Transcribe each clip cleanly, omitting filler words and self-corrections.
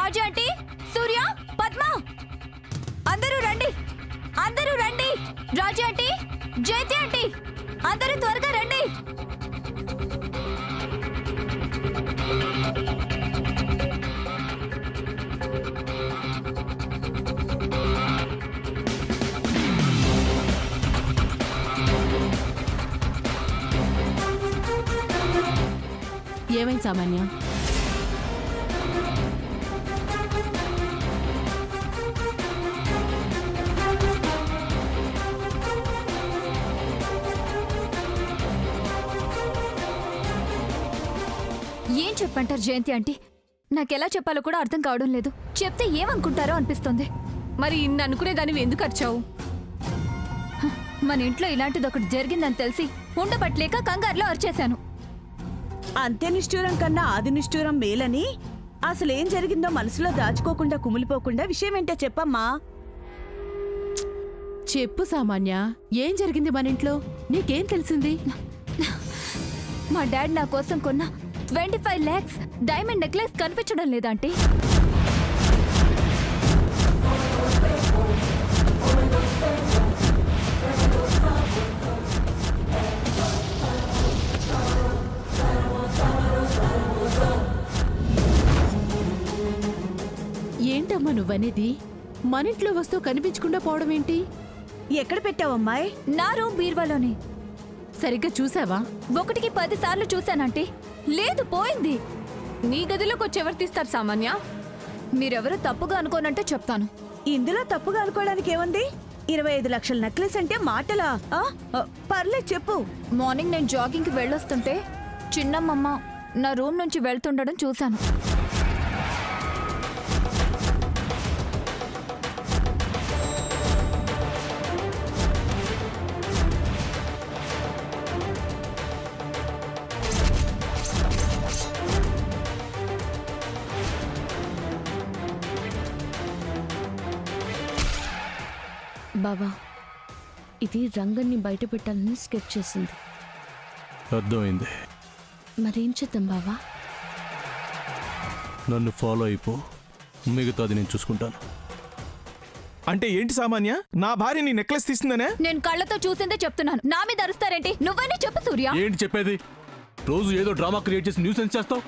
రాజు aunty, సూర్య, పద్మ, అందరూ రండి, అందరూ రండి. రాజు ఆంటీ, జయంతి ఆంటీ, అందరూ త్వరగా రండి. ఏమైంది సామాన్య? ఏం చెప్పంటారు జయంతి ఆంటీ? నాకెలా చెప్పాలో కూడా అర్థం కావడం లేదు. చెప్తే ఏమనుకుంటారో అనిపిస్తోంది. మరి ఇన్ని అనుకునేదానివి ఎందుకు అరిచావు? మన ఇంట్లో ఇలాంటిది ఒకటి జరిగిందని తెలిసి ఉండబట్టలేక కంగారులో అరిచేశాను. అంత్య నిష్ఠూరం కన్నా ఆది నిష్ఠూరం మేలని, అసలేం జరిగిందో మనసులో దాచుకోకుండా కుమిలిపోకుండా విషయం ఏంటో చెప్పమ్మా. చెప్పు సామాన్య, ఏం జరిగింది మన ఇంట్లో? నీకేం తెలిసింది? మా డాడ్ నా కోసం కొన్న 25 lakhs డైమండ్ నెక్లెస్ కనిపించడం లేదంటే. ఏంటమ్మా నువ్వనేది? మన ఇంట్లో వస్తువు కనిపించకుండా పోవడం ఏంటి? ఎక్కడ పెట్టావమ్మాయి? నా రూమ్ బీర్వాలోనే. సరిగ్గా చూసావా? 1కి 10 సార్లు చూశానంటే లేదు, పోయింది. నీ గదిలోకి వచ్చి ఎవరు తీస్తారు సామాన్య? మీరెవరో తప్పుగా అనుకోనంటే చెప్తాను. ఇందులో తప్పుగా అనుకోవడానికి ఏముంది? 25 లక్షల నెక్లెస్ అంటే మాటలా? పర్లేదు చెప్పు. మార్నింగ్ నేను జాగింగ్కి వెళ్ళొస్తుంటే చిన్నమ్మమ్మ నా రూమ్ నుంచి వెళ్తుండడం చూశాను. బావా, ఇది రంగన్ని బయట పెట్టాలని స్కెచ్ చేసింది. అర్థమైంది. మరేం చేద్దాం బావా? నన్ను ఫాలో అయిపో, మిగతాది నేను చూసుకుంటాను. అంటే ఏంటి సామాన్య? నా భార్య నీ నెక్లెస్ తీసిందనే? నేను కళ్ళతో చూసిందే చెప్తున్నాను. నా మీద అరుస్తారేంటి? నువ్వైనా చెప్పు సూర్య. ఏంటి చెప్పేది? రోజు ఏదో డ్రామా క్రియేట్ చేసి న్యూసెన్స్ చేస్తావు.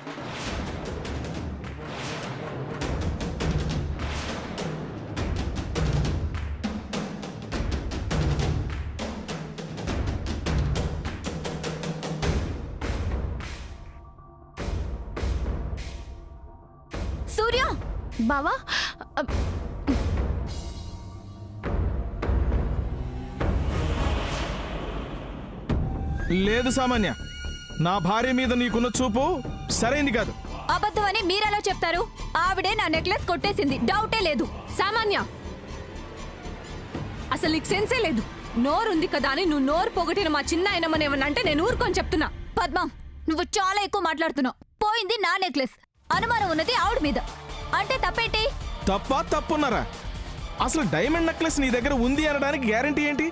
సూర్య, బావా, లేదు సామాన్య, నా భార్య మీద నీకున్న చూపు సరైంది కాదు. అబద్ధం అని మీరెలా చెప్తారు? ఆవిడే నా నెక్లెస్ కొట్టేసింది, డౌటే లేదు. సామాన్య, అసలు నీకు సెన్సే లేదు. నోరుంది కదా అని నువ్వు నోరు పొగటిన మా చిన్న ఆయనమ్మని ఏమన్నంటే నేను ఊరుకొని చెప్తున్నా. పద్మ, నువ్వు చాలా ఎక్కువ మాట్లాడుతున్నావు. పోయింది నా నెక్లెస్, అనుమానం ఉన్నది ఆవిడ మీద. అంటే తప్పేంటి? తప్పున్నారా? అసలు డైమండ్ నెక్లెస్ నీ దగ్గర ఉంది అనడానికి గ్యారంటీ ఏంటి?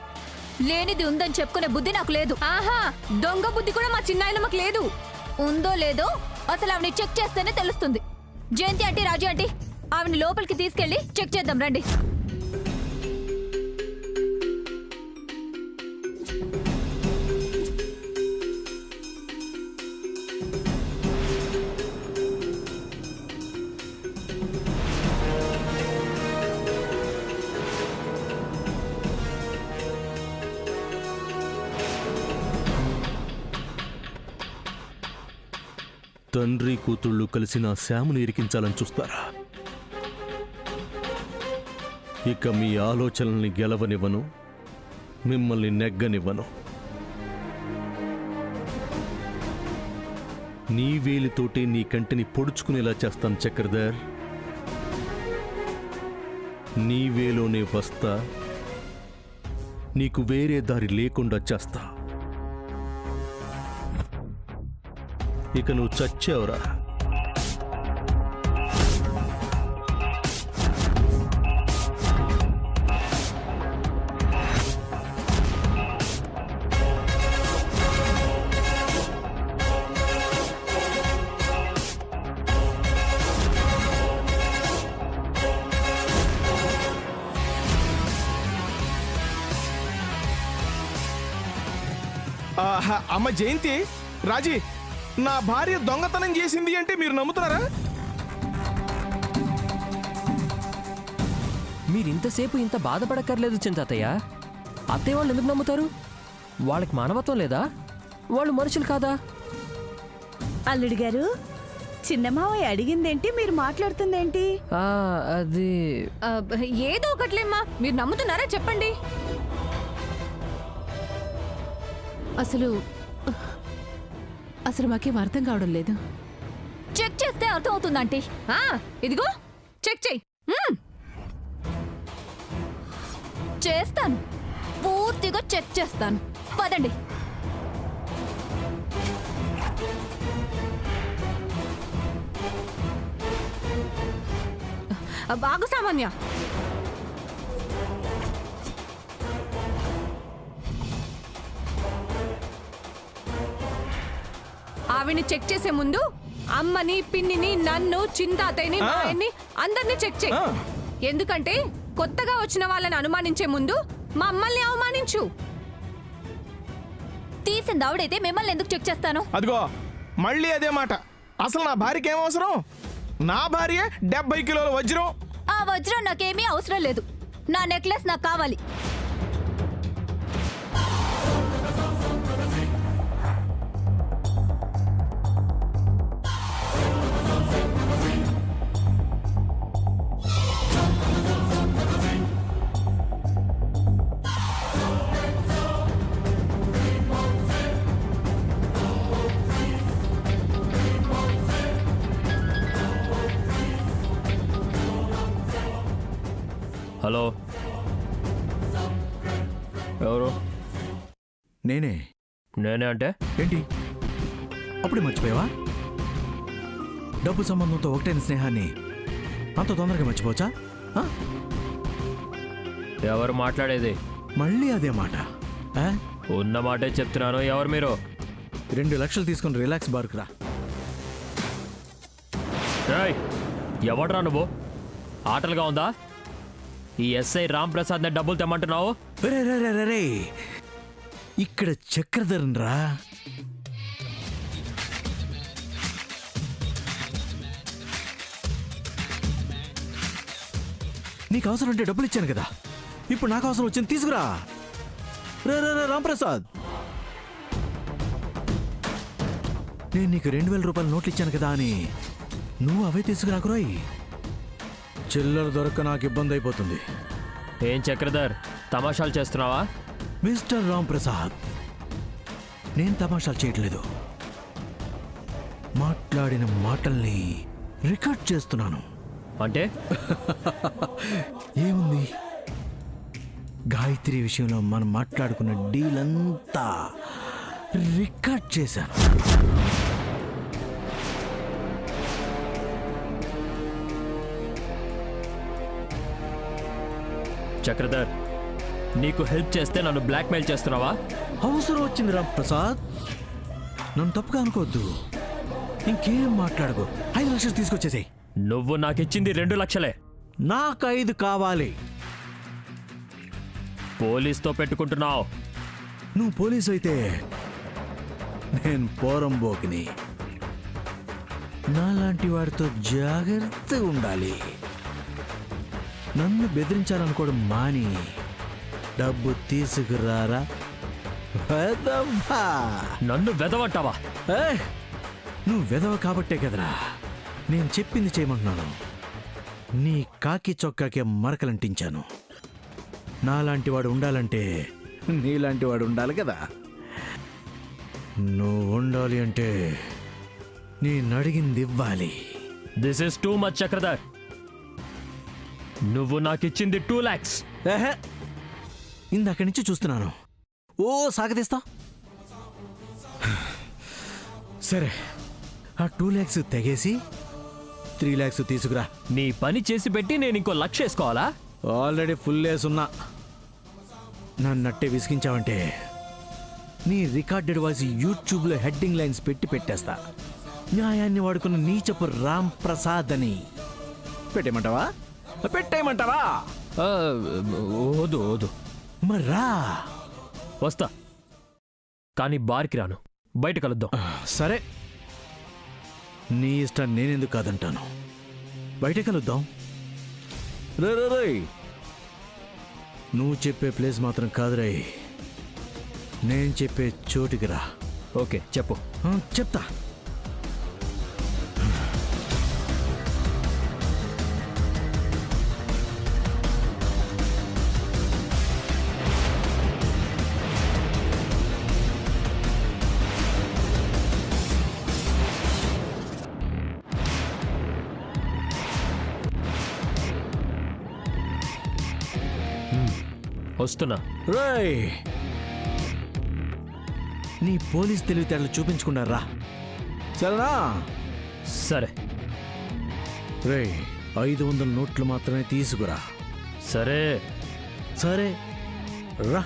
లేనిది ఉందని చెప్పుకునే బుద్ధి నాకు లేదు. ఆహా, దొంగ బుద్ధి కూడా మా చిన్న ఆయనమ్మకి లేదు. ఉందో లేదో అసలు ఆవిని చెక్ చేస్తేనే తెలుస్తుంది. జయంతి ఆంటీ, రాజు ఆంటీ, ఆవిని లోపలికి తీసుకెళ్లి చెక్ చేద్దాం రండి. తండ్రి కూతుళ్ళు కలిసి నా శ్యాముని ఇరికించాలని చూస్తారా? ఇక మీ ఆలోచనల్ని గెలవనివ్వను, మిమ్మల్ని నెగ్గనివ్వను. నీ వేలితోటే నీ కంటిని పొడుచుకునేలా చేస్తాను చక్రధర్. నీ వేలోనే వస్తా, నీకు వేరే దారి లేకుండా చేస్తా. ఇక నువ్వు చచ్చావురా. అమ్మ జయంతి, రాజీ, నా భార్య దొంగతనం చేసింది అంటే మీరు నమ్ముతున్నారా? మీరింతసేపు ఇంత బాధపడక్కర్లేదు చింతాతయ్య. అత్తయ్య వాళ్ళు ఎందుకు నమ్ముతారు? వాళ్ళకి మానవత్వం లేదా? వాళ్ళు మనుషులు కాదా? అల్లుడి గారు, చిన్న మావయ్య అడిగిందేంటి, మీరు మాట్లాడుతుందేంటి? అది ఆ, ఏదో ఒకట్లేమ్మా, మీరు నమ్ముతున్నారా చెప్పండి. అసలు మాకేం అర్థం కావడం లేదు. చెక్ చేస్తే అర్థం అవుతుంది ఆంటీ. ఆ, ఇదిగో చెక్ చెయ్యి. చేస్తాను, పూర్తిగా చెక్ చేస్తాను. పదండి. బాగు సామాన్య, ఆవిడ్ని చెక్ చేసే ముందు అమ్మని, పిన్నిని, నన్ను, చింతాతయ్యని, మా ఆయన్ని అందరినీ చెక్ చేయి. ఎందుకంటే కొత్తగా వచ్చిన వాళ్ళని అనుమానించే ముందు మమ్మల్ని అవమానించు. తీసింది ఆవిడైతే మిమ్మల్ని ఎందుకు చెక్ చేస్తాను? అదిగో మళ్ళీ అదే మాట. అసలు నా భార్యకి ఏం అవసరం? నా భార్య 70 కిలోల వజ్రం. ఆ వజ్రం నాకేమీ అవసరం లేదు. నా నెక్లెస్ నాకు కావాలి. హలో, ఎవరు? నేనే. నేనే అంటే ఏంటి అప్పుడే మర్చిపోయావా? డబ్బు సంబంధంతో ఒకటైన స్నేహాన్ని అంత తొందరగా మర్చిపోవచ్చా? ఆ? ఎవరు మాట్లాడేది? మళ్ళీ అదే మాట. ఆ? ఉన్న మాటే చెప్తున్నాను. ఎవరు మీరు? 2 లక్షలు తీసుకుని రిలాక్స్ బార్కు రా. ఏయ్, ఎవడ్రా నువ్వు? ఆటలుగా ఉందా? ఈ ఎస్ఐ రామ్ ప్రసాద్ ని డబ్బులు తెమ్మంటున్నావు? రే రే రే రే రే. ఇక్కడ చక్రధరన్ రా. నీకు అవసరం అంటే డబ్బులు ఇచ్చాను కదా, ఇప్పుడు నాకు అవసరం వచ్చింది, తీసుకురా. రే రే రే రాంప్రసాద్, నేను నీకు 2000 రూపాయల నోట్లు ఇచ్చాను కదా అని నువ్వు అవే తీసుకురాకురాయి. చిల్లర దొరక్క నాకు ఇబ్బంది అయిపోతుంది. ఏం చక్రధర్, తమాషాలు చేస్తున్నావా? మిస్టర్ రామ్ ప్రసాద్, నేను తమాషాలు చేయట్లేదు. మాట్లాడిన మాటల్ని రికార్డ్ చేస్తున్నాను. అంటే ఏముంది, గాయత్రి విషయంలో మనం మాట్లాడుకున్న డీల్ అంతా రికార్డ్ చేశాను. చక్రధర్, నీకు హెల్ప్ చేస్తే నన్ను బ్లాక్మెయిల్ చేస్తున్నావా? అవసరం వచ్చింది రామ్ ప్రసాద్, నన్ను తప్పుగా అనుకోవద్దు. ఇంకేం మాట్లాడకు. 5 లక్షలు తీసుకొచ్చేసాయి. నువ్వు నాకిచ్చింది 2 లక్షలే. నాకు 5 కావాలి. పోలీస్తో పెట్టుకుంటున్నావు. నువ్వు పోలీసు అయితే నేను పోరంబోకిని. నాలాంటి వాడితో జాగ్రత్తగా ఉండాలి. నన్ను బెదిరించాలనుకోవడం మాని డబ్బు తీసుకురారా. వెధవా. నన్ను వెదవంటావా? ఏయ్, నువ్వు వెదవ కాబట్టే కదరా నేను చెప్పింది చేయమంటున్నాను. నీ కాకి చొక్కాకే మరకలంటించాను. నాలాంటి వాడు ఉండాలంటే నీలాంటి వాడు ఉండాలి కదా. నువ్వు ఉండాలి అంటే నేను అడిగింది ఇవ్వాలి. This is too much Chakradhar. నువ్వు నాకిచ్చింది 2 lakhs. ఏహే, ఇందాక నుంచి చూస్తున్నాను. ఓ సాగదీస్తా. సరే, ఆ 2 lakhs తెగేసి 3 lakhs తీసుకురా. నీ పని చేసి పెట్టి నేను ఇంకో 1 లక్ష వేసుకోవాలా? Already full వేసున్నా. నన్నట్టే విసిగించావంటే నీ రికార్డెడ్ వాయిస్ యూట్యూబ్లో హెడ్డింగ్ లైన్స్ పెట్టేస్తా. న్యాయాన్ని వాడుకున్న నీచపు రామ్ ప్రసాద్ అని పెట్టేయమంటావా? పెట్టేయమంటావా? వద్దు వద్దు. మర్రా. వస్తా. కానీ బార్కి రాను. బయట కలుద్దాం. సరే, నీ ఇష్టం నేనెందుకు కాదంటాను. బయట కలుద్దాం. రే, నువ్వు చెప్పే ప్లేస్ మాత్రం కాదురే, నేను చెప్పే చోటికి రా. ఓకే, చెప్పు. చెప్తా. వస్తున్నా. రేయ్, నీ పోలీస్ తెలివితేటలు చూపించకుండా రా, సరేనా? సరే రేయ్, 500 నోట్లు మాత్రమే తీసుకురా. సరే. సరే రా.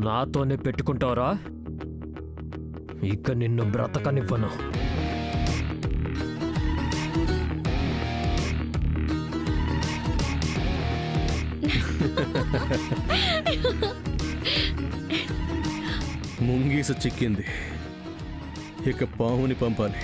నాతోనే పెట్టుకుంటావరా? ఇక నిన్ను బ్రతకనివ్వను. ముంగీస చిక్కింది, ఇక పావుని పంపాలి.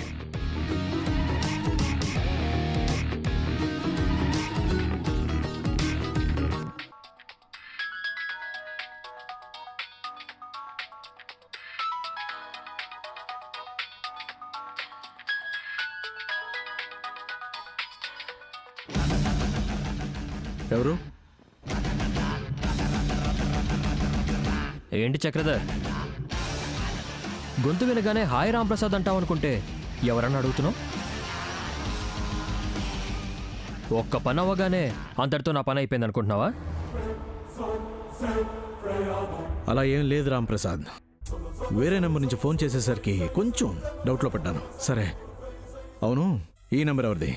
ఎవరు? ఏంటి చక్రధర్, గొంతు వినగానే హాయ్ రాంప్రసాద్ అంటావు అనుకుంటే ఎవరన్నా అడుగుతున్నావు? ఒక్క పని అవ్వగానే అంతటితో నా పని అయిపోయింది అనుకుంటున్నావా? అలా ఏం లేదు రాంప్రసాద్. వేరే నెంబర్ నుంచి ఫోన్ చేసేసరికి కొంచెం డౌట్లో పడ్డాను. సరే, అవును, ఈ నెంబర్ ఎవరిది?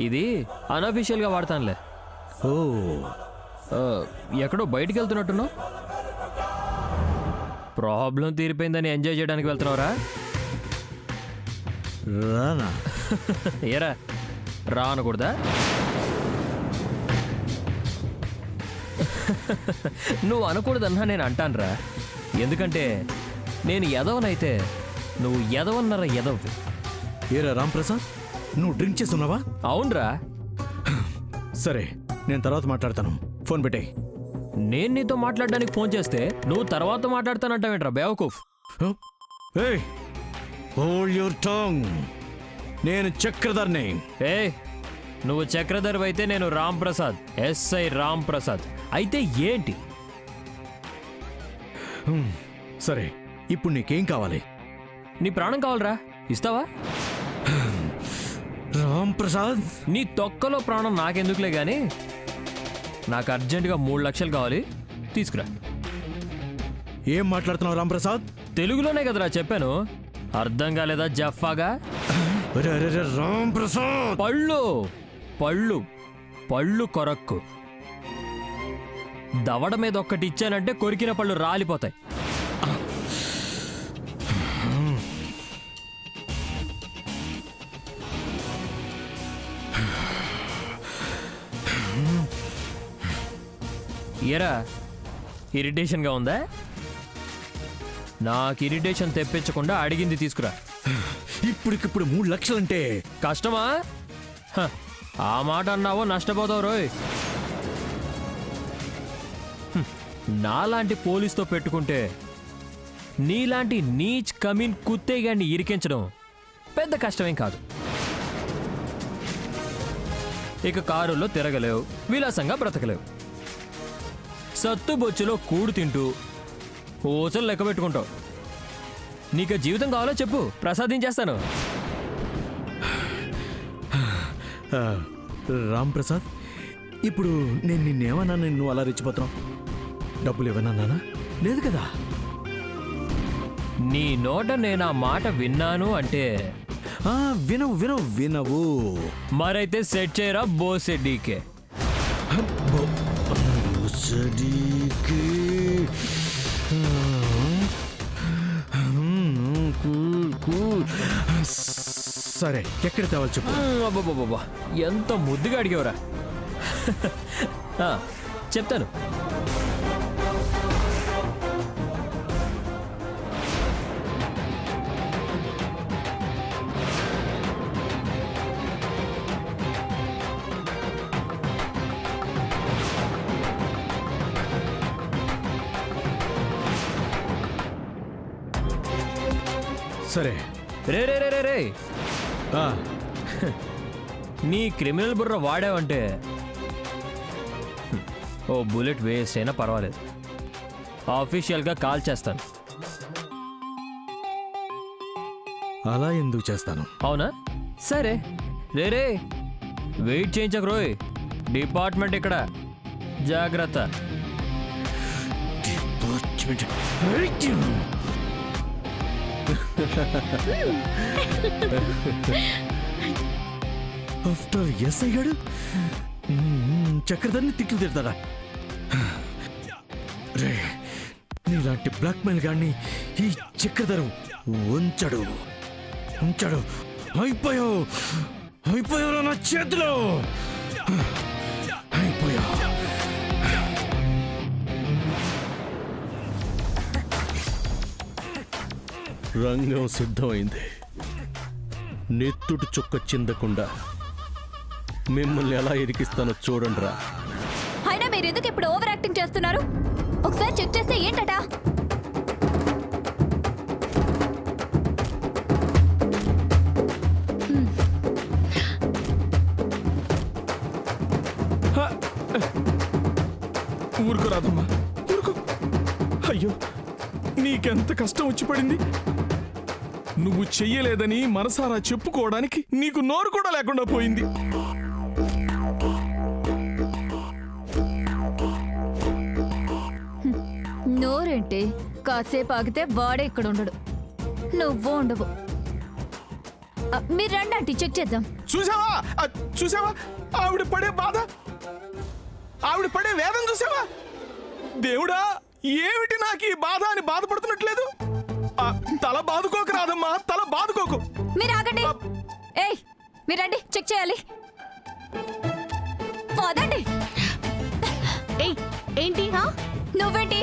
ఇది అన్అఫీషియల్గా వాడతానులే. ఓ, ఎక్కడో బయటికి వెళ్తున్నట్టున్నావు. ప్రాబ్లం తీరిపోయిందని ఎంజాయ్ చేయడానికి వెళ్తున్నావురా? రానా? ఏరా, రా అనకూడదా? నువ్వు అనకూడదన్నా నేను అంటానురా. ఎందుకంటే నేను ఎదవనైతే నువ్వు ఎదవన్నర ఎదవ్వి. ఏరా రాంప్రసాద్, నువ్వు డ్రింక్ చేస్తున్నావా? అవునరా. సరే, నేను తర్వాత మాట్లాడతాను. ఫోన్ పెట్టేయ్. నేను నీతో మాట్లాడడానికి ఫోన్ చేస్తే నువ్వు తర్వాత మాట్లాడతానంటావేంట్రా బేవకూఫ్? ఏయ్, హోల్డ్ యువర్ టంగ్. నేను చక్రధర్ని. ఏ, నువ్వు చక్రధర్ అయితే నేను రాంప్రసాద్, ఎస్ఐ రాంప్రసాద్. అయితే ఏంటి? సరే, ఇప్పుడు నీకేం కావాలి? నీ ప్రాణం కావాలరా, ఇస్తావా? రాంప్రసాద్, నీ తొక్కలో ప్రాణం నాకెందుకులే గాని నాకు అర్జెంటుగా 3 లక్షలు కావాలి, తీసుకురా. ఏం మాట్లాడుతున్నావు రాంప్రసాద్? తెలుగులోనే కదరా చెప్పాను, అర్థం కాలేదా జఫాగా? రాంప్రసాద్, పళ్ళు పళ్ళు పళ్ళు కొరక్కు. దవడ మీద ఒక్కటి ఇచ్చానంటే కొరికిన పళ్ళు రాలిపోతాయి. ఎరా, ఇరిటేషన్గా ఉందా? నాకు ఇరిటేషన్ తెప్పించకుండా అడిగింది తీసుకురా. ఇప్పటికిప్పుడు 3 లక్షలంటే కష్టమా? హ, ఆ మాట అన్నావో నష్టపోతావు రోయ్. నాలాంటి పోలీస్తో పెట్టుకుంటే నీలాంటి నీచ్ కమీన్ కుత్తేగాన్ని ఇరికించడం పెద్ద కష్టమేం కాదు. ఇక కారుల్లో తిరగలేవు, విలాసంగా బ్రతకలేవు, సత్తుబొచ్చులో కూడు తింటూ ఓచలు లెక్క పెట్టుకుంటావు. నీకు జీవితం కావాలో చెప్పు, ప్రసాదించేస్తాను. రాంప్రసాద్, ఇప్పుడు నేను నిన్నేమన్నా నువ్వు అలా రెచ్చిపోతున్నావు? డబ్బులు ఏమన్నానా? లేదు కదా. నీ నోట నేను ఆ మాట విన్నాను అంటే వినవు వినవు వినవు. మరైతే సెట్ చేయరా బోసెడ్డీకే. Sedikit. Cool. సరే ఎక్కడ తేవాలి చెప్పు. అబ్బబ్బబ్బబ్బా, ఎంత ముద్దుగా అడిగేవరా. చెప్తాను. సరే. రే రే రే రే రే ఆ, నీ క్రిమినల్ బుర్ర వాడావంటే ఓ బుల్లెట్ వేస్ట్ అయినా పర్వాలేదు, ఆఫీషియల్గా కాల్ చేస్తాను. అలా ఎందుకు చేస్తాను? అవునా? సరే. రే రే వెయిట్ చేయించక రోయ్, డిపార్ట్మెంట్ ఇక్కడ, జాగ్రత్త. ఆఫ్టర్ ఎస్ఐ గాడు చక్రధర్ని తిట్లు తిడతాడా? రే, నీలాంటి బ్లాక్మెయిల్ గాడిని ఈ చక్రధరం ఉంచడు. అయిపోయావు నా చేతిలో, అయిపోయావు. రంగం సిద్ధమైంది. నెత్తుటి చుక్క చిందకుండా మిమ్మల్ని ఎలా ఇరికిస్తానో చూడండిరా. అయినా మీరు ఎందుకు ఇప్పుడు ఓవర్ యాక్టింగ్ చేస్తున్నారు? ఒకసారి చెక్ చేస్తే ఏంటట? ఊరుకో రాదమ్మా, ఊరుకో. అయ్యో, నీకెంత కష్టం వచ్చి పడింది. నువ్వు చెయ్యలేదని మనసారా చెప్పుకోవడానికి నీకు నోరు కూడా లేకుండా పోయింది. నోరేంటి? కాసేపు ఆగితే వాడే ఇక్కడ ఉండడు, నువ్వు ఉండవు. మీరు రండి ఆంటీ, చెక్ చేద్దాం. చూసావా ఆవిడ పడే బాధ, ఆవిడ పడే వేదన చూసావా? దేవుడా, ఏమిటి నాకు ఈ బాధ అని బాధపడుతున్నట్లేదు. తల బాదుకోకు రాదమ్మా, తల బాదుకోకు. మీరు ఆగండి. ఏయ్, మీరు రండి, చెక్ చేయాలి. పదండి. ఏయ్ ఏంటి? నువ్వేంటి?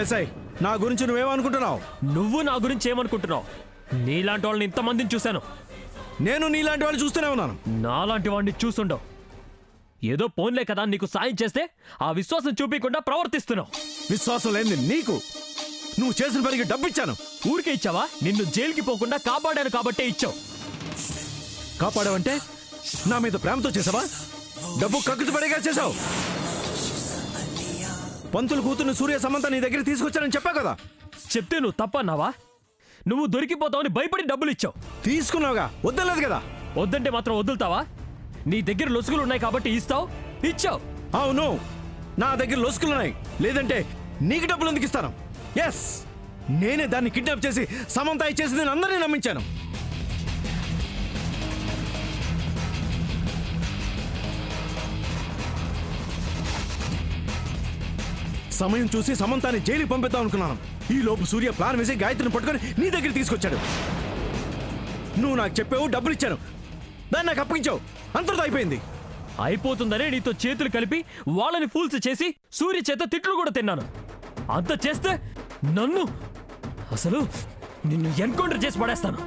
ఏసై, నా గురించి నువ్వేమనుకుంటున్నావు? నువ్వు నా గురించి ఏమనుకుంటున్నావు? నీలాంటి వాళ్ళని ఇంతమందిని చూశాను. నేను నీలాంటి వాళ్ళు చూస్తూనే ఉన్నాను. నాలాంటి వాడిని చూసుండవు. ఏదో పోన్లే కదా నీకు సాయం చేస్తే ఆ విశ్వాసం చూపించకుండా ప్రవర్తిస్తున్నావు. విశ్వాసం లేని నీకు నువ్వు చేసిన పనికి డబ్బు ఇచ్చాను. ఊరికే ఇచ్చావా? నిన్ను జైలుకి పోకుండా కాపాడాను కాబట్టే ఇచ్చావు. కాపాడావంటే నా మీద ప్రేమతో చేసావా? డబ్బు కక్కుతు పడేగా చేసావు. పంతులు కూతురు సూర్య సమంత నీ దగ్గర తీసుకొచ్చానని చెప్పా కదా. చెప్తే నువ్వు తప్పన్నావా? నువ్వు దొరికిపోతావని భయపడి డబ్బులు ఇచ్చావు. తీసుకున్నావుగా, వద్దలేదు కదా. వద్దంటే మాత్రం వదులుతావా? నీ దగ్గర లొసుగులు ఉన్నాయి కాబట్టి ఇస్తావు, ఇచ్చావు. అవును, నా దగ్గర లొసుకులున్నాయి, లేదంటే నీకు డబ్బులు ఎందుకు ఇస్తాను? ఎస్, నేనే దాన్ని కిడ్నాప్ చేసి సమంత ఇచ్చేసి నేను అందరినీ నమ్మించాను. సమయం చూసి సమంతాన్ని జైలుకి పంపిద్దాం అనుకున్నాను. ఈ లోపు సూర్య ప్లాన్ వేసి గాయత్రిని పట్టుకొని నీ దగ్గర తీసుకొచ్చాడు. నువ్వు నాకు చెప్పావు, డబ్బులు ఇచ్చాను, దాన్ని నాకు అప్పగించావు. అంతటితో అయిపోయింది. అయిపోతుందనే నీతో చేతులు కలిపి వాళ్ళని ఫూల్స్ చేసి సూర్య చేత తిట్లు కూడా తిన్నాను. అంత చేస్తే నన్ను అసలు నిన్ను ఎన్కౌంటర్ చేసి పడేస్తాను.